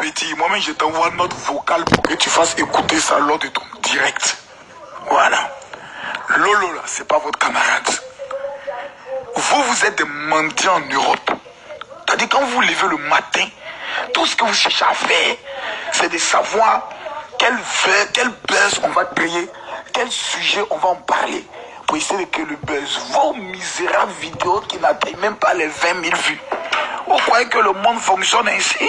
petit, moi-même je t'envoie notre vocale pour que tu fasses écouter ça lors de ton direct. Voilà. Lolo là, c'est pas votre camarade. Vous êtes des mendiants en Europe. C'est-à-dire quand vous levez le matin, tout ce que vous cherchez à faire, c'est de savoir quel buzz on va créer, quel sujet on va en parler pour essayer de créer le buzz. Vos misérables vidéos qui n'atteignent même pas les 20 000 vues. Vous croyez que le monde fonctionne ainsi?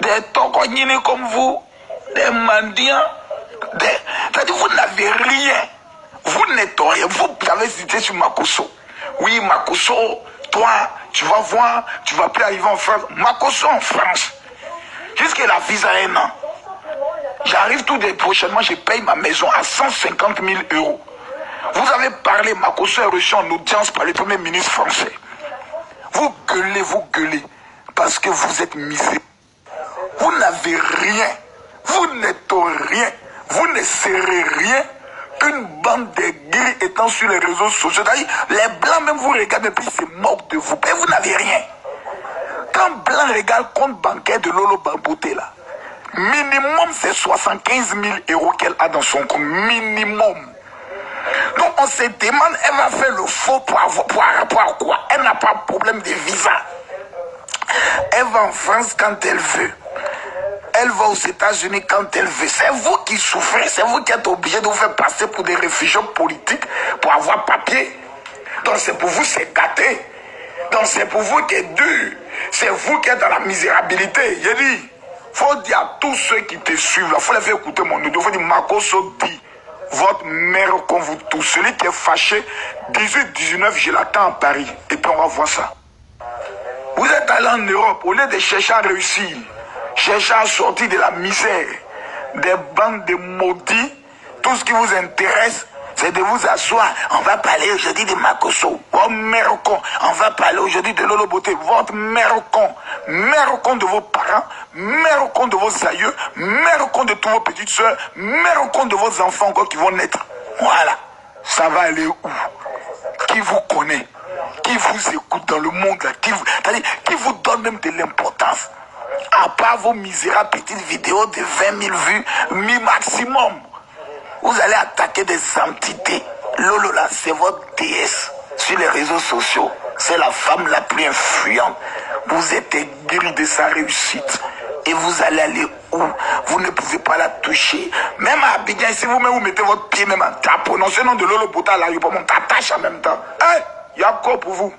Des toconines comme vous, des mendiants, c'est-à-dire vous n'avez rien. Vous n'êtes rien. Vous avez cité sur Makosso. Oui, Makosso, toi, tu vas voir, tu vas plus arriver en France. Makosso en France. Jusqu'à la visa 1 an. J'arrive tout prochainement, je paye ma maison à 150 000 euros. Vous avez parlé, Makosso est reçu en audience par le Premier ministre français. Vous gueulez, parce que vous êtes misérable. Vous n'avez rien. Vous n'êtes rien. Vous ne serez rien qu'une bande de gris étant sur les réseaux sociaux. C'est-à-dire, les blancs même vous regardent et puis ils se moquent de vous. Et vous n'avez rien. Quand blanc regarde compte bancaire de Lolo Bamboté là, minimum c'est 75 000 euros qu'elle a dans son compte. Minimum. Donc on se demande, elle va faire le faux pour avoir quoi? Elle n'a pas de problème de visa. Elle va en France quand elle veut. Elle va aux États-Unis quand elle veut. C'est vous qui souffrez, c'est vous qui êtes obligé de vous faire passer pour des réfugiés politiques pour avoir papier. Donc c'est pour vous, c'est gâté. Donc c'est pour vous qui est dur. C'est vous qui êtes dans la misérabilité. J'ai dit, faut dire à tous ceux qui te suivent, il faut les faire écouter mon audio. Il faut dire, Makosso dit, votre mère qu'on vous tous. Celui qui est fâché, 18-19, je l'attends à Paris. Et puis on va voir ça. Vous êtes allé en Europe, au lieu de chercher à réussir, chercher à sortir de la misère, des bandes de maudits, tout ce qui vous intéresse, c'est de vous asseoir. On va parler aujourd'hui de Makosso, votre mère con. On va parler aujourd'hui de Lolo Beauté, votre mère con. Mère con de vos parents, mère con de vos aïeux, mère con de tous vos petites soeurs, mère con de vos enfants encore qui vont naître. Voilà. Ça va aller où? Qui vous connaît? Qui vous écoute dans le monde là? Qui vous donne même de l'importance? À part vos misérables petites vidéos de 20 000 vues, maximum. Vous allez attaquer des entités. Lolo là, c'est votre déesse sur les réseaux sociaux. C'est la femme la plus influente. Vous êtes aigri de sa réussite. Et vous allez aller où? Vous ne pouvez pas la toucher. Même à Abidjan, si vous-même vous mettez votre pied même en tas, prononcez le nom de Lolo Bota à l'aéroport, on t'attache en même temps. Hein? Il y a quoi pour vous?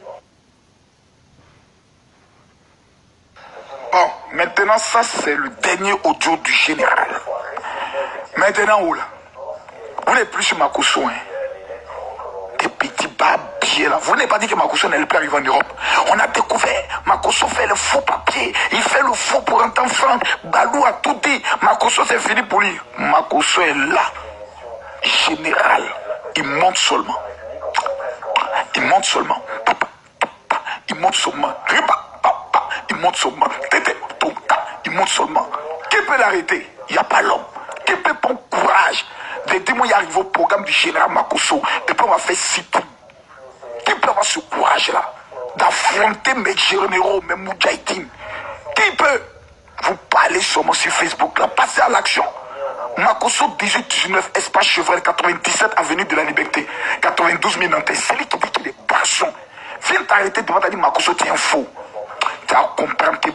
Bon, maintenant ça c'est le dernier audio du général. Maintenant où là? Vous n'êtes plus sur Makosso, hein? Des petits babiers là. Vous n'avez pas dit que Makosso n'allait plus arriver en Europe. On a découvert, Makosso fait le faux papier. Il fait le faux pour entrer en France. Balou a tout dit. Makosso c'est fini pour lui. Makosso est là. Général. Il monte seulement. Il monte seulement. Il monte seulement. Il monte seulement. Il monte seulement. Qui peut l'arrêter? Il n'y a pas l'homme. Qui peut prendre courage de dire moi y arrive au programme du général Makosso et puis on va faire sit-in? Qui peut avoir ce courage là d'affronter mes généraux, mes moudjahidines? Qui peut? Vous parlez seulement sur Facebook là, passez à l'action. Makosso 18-19, espace Chevrel, 97 avenue de la Liberté, 92 000 Nantes. C'est lui qui dit qu'il est garçon. Viens t'arrêter devant ta dit Makosso tu es un faux. Tu vas comprendre que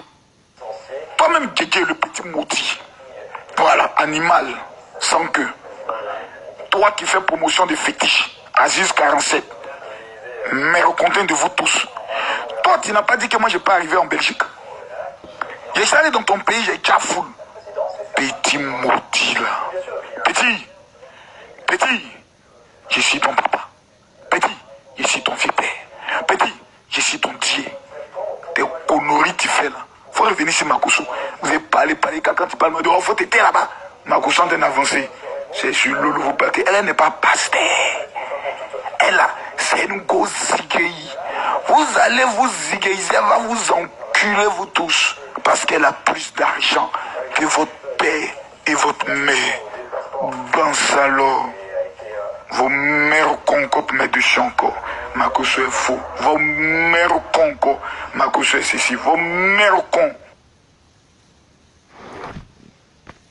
toi-même Djedje le petit maudit. Voilà, animal, sans queue. Toi qui fais promotion de fétiches, Aziz 47, mais content de vous tous. Toi, tu n'as pas dit que moi je peux arriver en Belgique. Je suis allé dans ton pays, j'ai déjà foule. Petit maudit là. Petit, je suis ton papa. Petit, je suis ton vieux-père. Petit, je suis ton Dieu. Tes conneries tu fais là. Faut revenir sur Makosso. Vous avez parlé, quand tu parles, il faut t'aider là-bas. Makosso en avancé. C'est sur Lolo, vous partez. Elle n'est pas pasteur. Elle là, c'est une grosse zigueille. Vous allez vous zigueiser, elle va vous enculer vous tous. Parce qu'elle a plus d'argent que votre père et votre mère. Bon salaud. Vos mères concopent mais de chanco. Makosso est faux. Vos mères concopent. Makosso est ceci. Vos mères concopent.